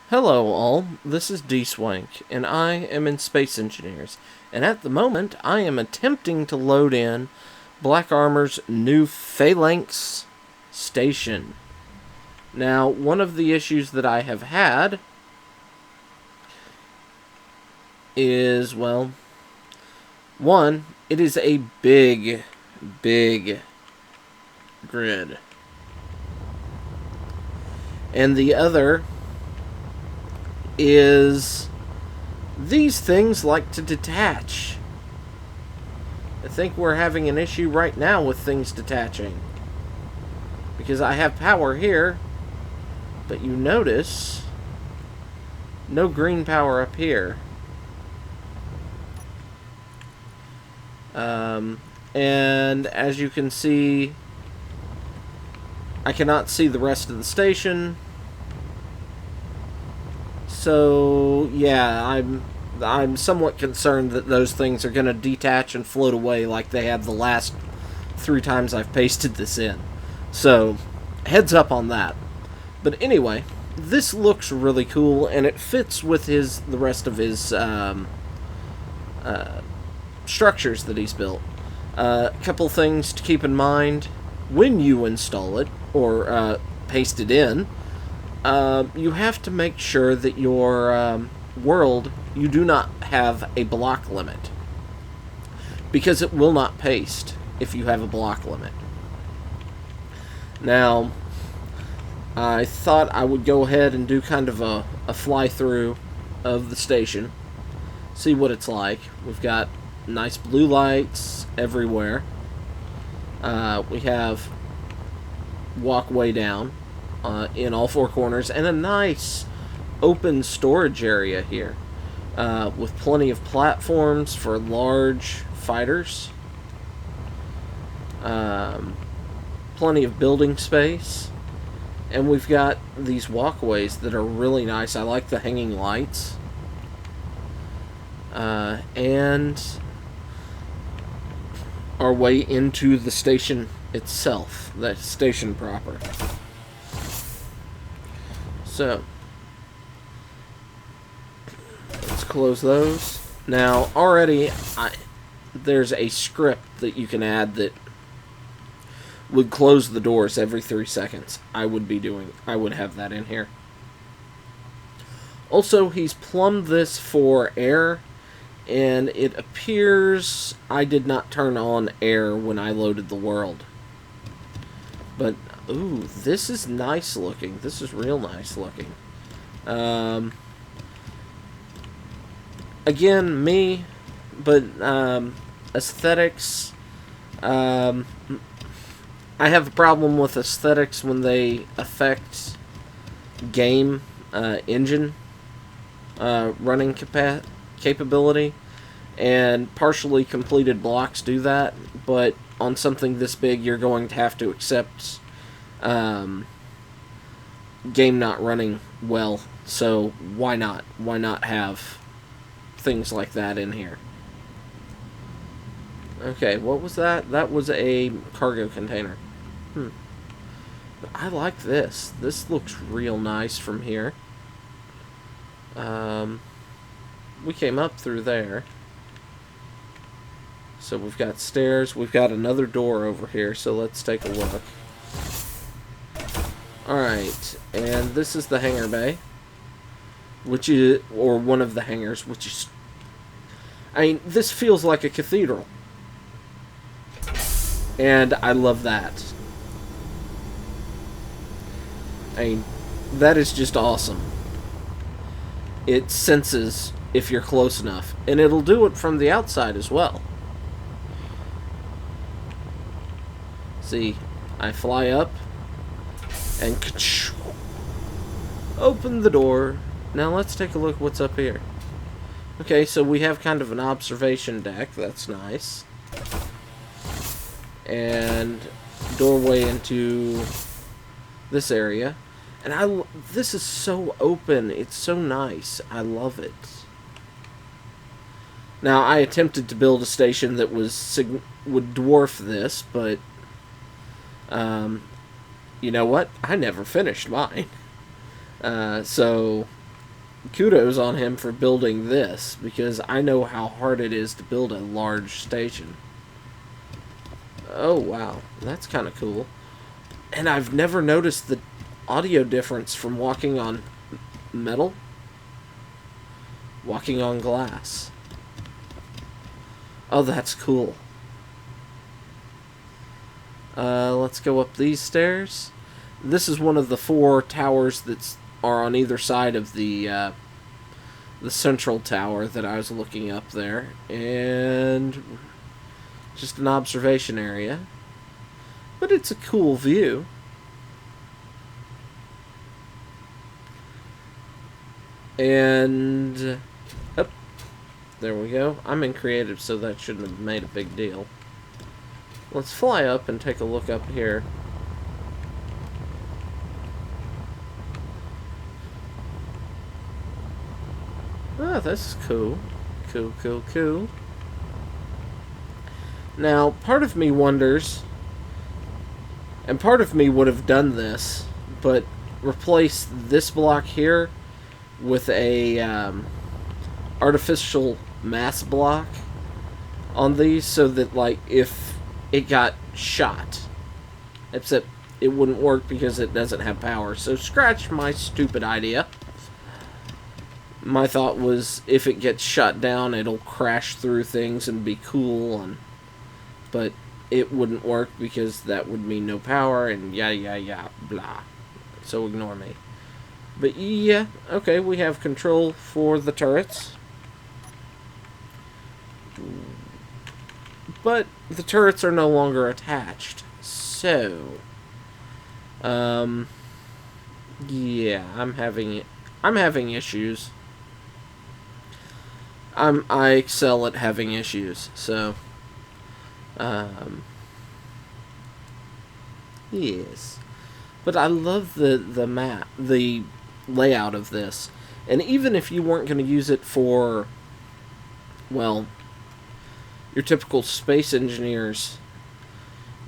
Hello all, this is Dswank, and I am in Space Engineers, and at the moment I am attempting to load in Blackarmor's new Phalanx Station. Now, one of the issues that I have had is, well, one, it is a big grid. And the other is these things like to detach. I think we're having an issue right now with things detaching. Because I have power here, but you notice no green power up here. And as you can see, I cannot see the rest of the station. So yeah, I'm somewhat concerned that those things are going to detach and float away like they have the last 3 times I've pasted this in. So heads up on that. But anyway, this looks really cool, and it fits with the rest of his structures that he's built. A couple things to keep in mind when you install it or paste it in. You have to make sure that your world, you do not have a block limit, because it will not paste if you have a block limit. Now, I thought I would go ahead and do kind of a fly-through of the station, see what it's like. We've got nice blue lights everywhere. We have walkway down in all 4 corners, and a nice open storage area here with plenty of platforms for large fighters, plenty of building space, and we've got these walkways that are really nice. I like the hanging lights, and our way into the station itself, the station proper. So, let's close those. Now, already, there's a script that you can add that would close the doors every 3 seconds. I would have that in here. Also, he's plumbed this for air, and it appears I did not turn on air when I loaded the world. But ooh, this is nice looking. This is real nice looking. Again, me, but aesthetics. I have a problem with aesthetics when they affect game engine running capability, and partially completed blocks do that. But on something this big, you're going to have to accept game not running well. So why not? Why not have things like that in here? Okay, what was that? That was a cargo container. But I like this. This looks real nice from here. We came up through there. So we've got stairs. We've got another door over here, so let's take a look. Alright, and this is the Hangar Bay, which is, or one of the hangars, which is, I mean, this feels like a cathedral. And I love that. I mean, that is just awesome. It senses if you're close enough, and it'll do it from the outside as well. See, I fly up and open the door. Now let's take a look what's up here. Okay, so we have kind of an observation deck. That's nice. And doorway into this area. And this is so open. It's so nice. I love it. Now, I attempted to build a station that would dwarf this, but you know what? I never finished mine. So kudos on him for building this, because I know how hard it is to build a large station. Oh, wow. That's kind of cool. And I've never noticed the audio difference from walking on metal, walking on glass. Oh, that's cool. Let's go up these stairs. This is one of the 4 towers that are on either side of the central tower that I was looking up there. And just an observation area. But it's a cool view. And oh, there we go. I'm in creative, so that shouldn't have made a big deal. Let's fly up and take a look up here. Oh, this is cool. Cool, cool, cool. Now, part of me wonders, and part of me would have done this, but replace this block here with a artificial mass block on these, so that, like, if it got shot, except it wouldn't work because it doesn't have power. So scratch my stupid idea. My thought was, if it gets shot down, it'll crash through things and be cool, but it wouldn't work because that would mean no power and yada yada yada blah. So ignore me. But yeah, okay, we have control for the turrets. But the turrets are no longer attached. So yeah, I'm having issues. I excel at having issues, so yes. But I love the map, the layout of this. And even if you weren't going to use it for, well, your typical space engineers,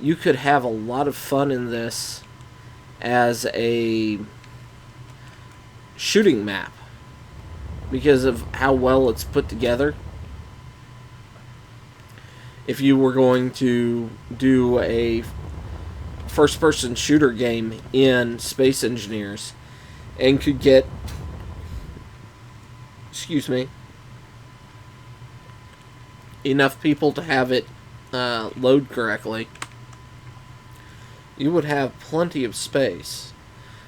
you could have a lot of fun in this as a shooting map because of how well it's put together. If you were going to do a first-person shooter game in Space Engineers and could get, excuse me, enough people to have it load correctly, you would have plenty of space.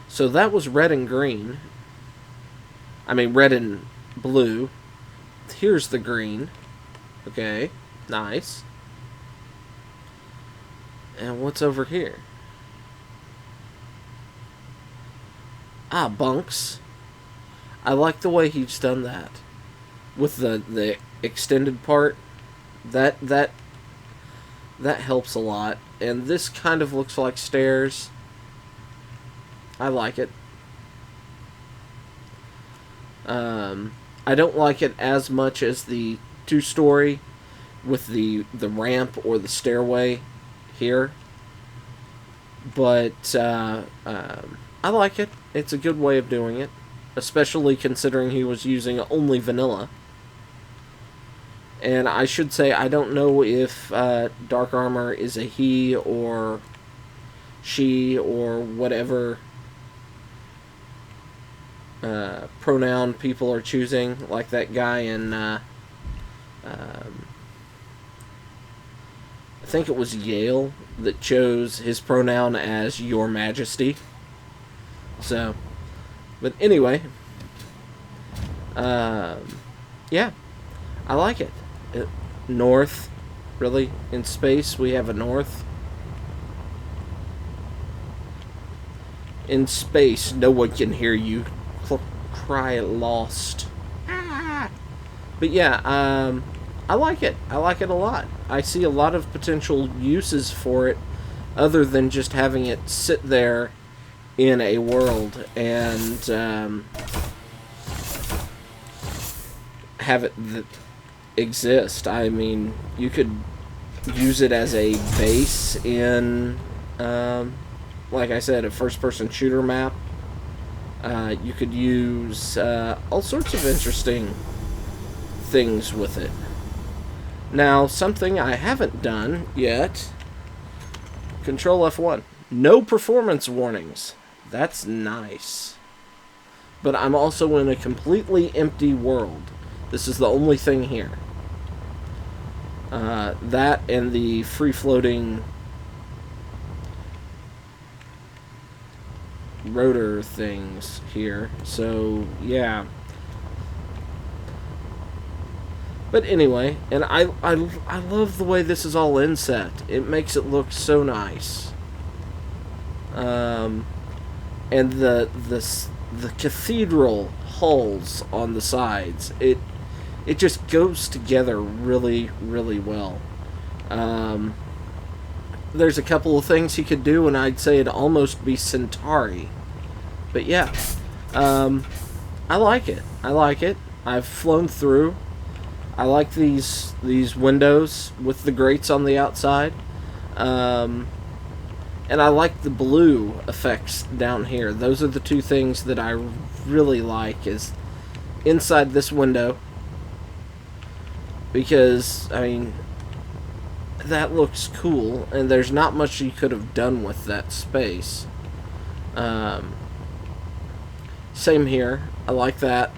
So that was red and green. I mean, red and blue. Here's the green. Okay, nice. And what's over here? Ah, bunks. I like the way he's done that. With the extended part. That helps a lot. And this kind of looks like stairs. I like it. I don't like it as much as the 2-story with the ramp or the stairway here. But I like it. It's a good way of doing it. Especially considering he was using only vanilla. And I should say, I don't know if Darkarmor is a he or she or whatever pronoun people are choosing, like that guy in, I think it was Yale that chose his pronoun as Your Majesty. So, but anyway, yeah, I like it. North, really? In space, we have a north. In space, no one can hear you cry lost. Ah! But yeah, I like it. I like it a lot. I see a lot of potential uses for it other than just having it sit there in a world and have it exist. I mean, you could use it as a base in, like I said, a first-person shooter map. You could use all sorts of interesting things with it. Now, something I haven't done yet, Control F1. No performance warnings. That's nice. But I'm also in a completely empty world. This is the only thing here. That and the free-floating rotor things here. So, yeah. But anyway, and I love the way this is all inset. It makes it look so nice. And the cathedral hulls on the sides, it just goes together really, really well. There's a couple of things he could do, and I'd say it'd almost be Centauri. But yeah, I like it. I like it. I've flown through. I like these windows with the grates on the outside. And I like the blue effects down here. Those are the two things that I really like, is inside this window. Because, I mean, that looks cool, and there's not much you could have done with that space. Same here. I like that.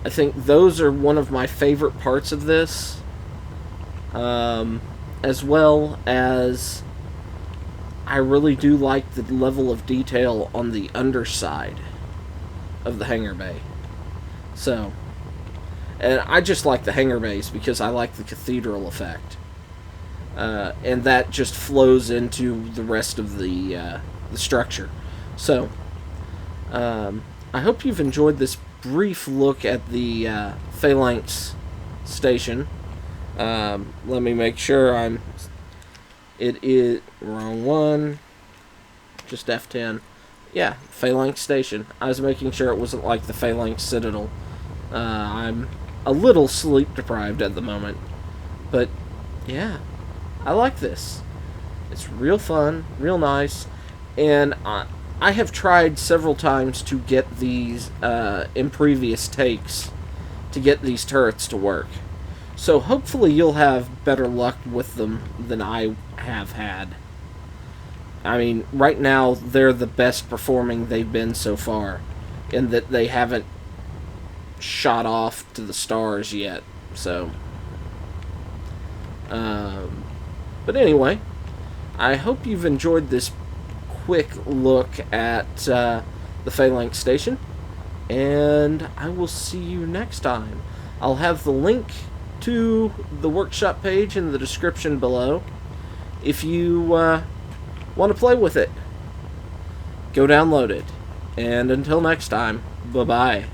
I think those are one of my favorite parts of this, as well as I really do like the level of detail on the underside of the hangar bay. So, and I just like the hangar bays because I like the cathedral effect, and that just flows into the rest of the structure. So, I hope you've enjoyed this brief look at the Phalanx Station. Let me make sure it is wrong one. Just F10. Yeah, Phalanx Station. I was making sure it wasn't like the Phalanx Citadel. I'm a little sleep deprived at the moment, but yeah, I like this. It's real fun, real nice, and I have tried several times to get these, in previous takes, to get these turrets to work. So hopefully you'll have better luck with them than I have had. I mean, right now, they're the best performing they've been so far, in that they haven't shot off to the stars yet. So, but anyway, I hope you've enjoyed this quick look at the Phalanx Station, and I will see you next time. I'll have the link to the workshop page in the description below. If you want to play with it, go download it. And until next time, bye-bye.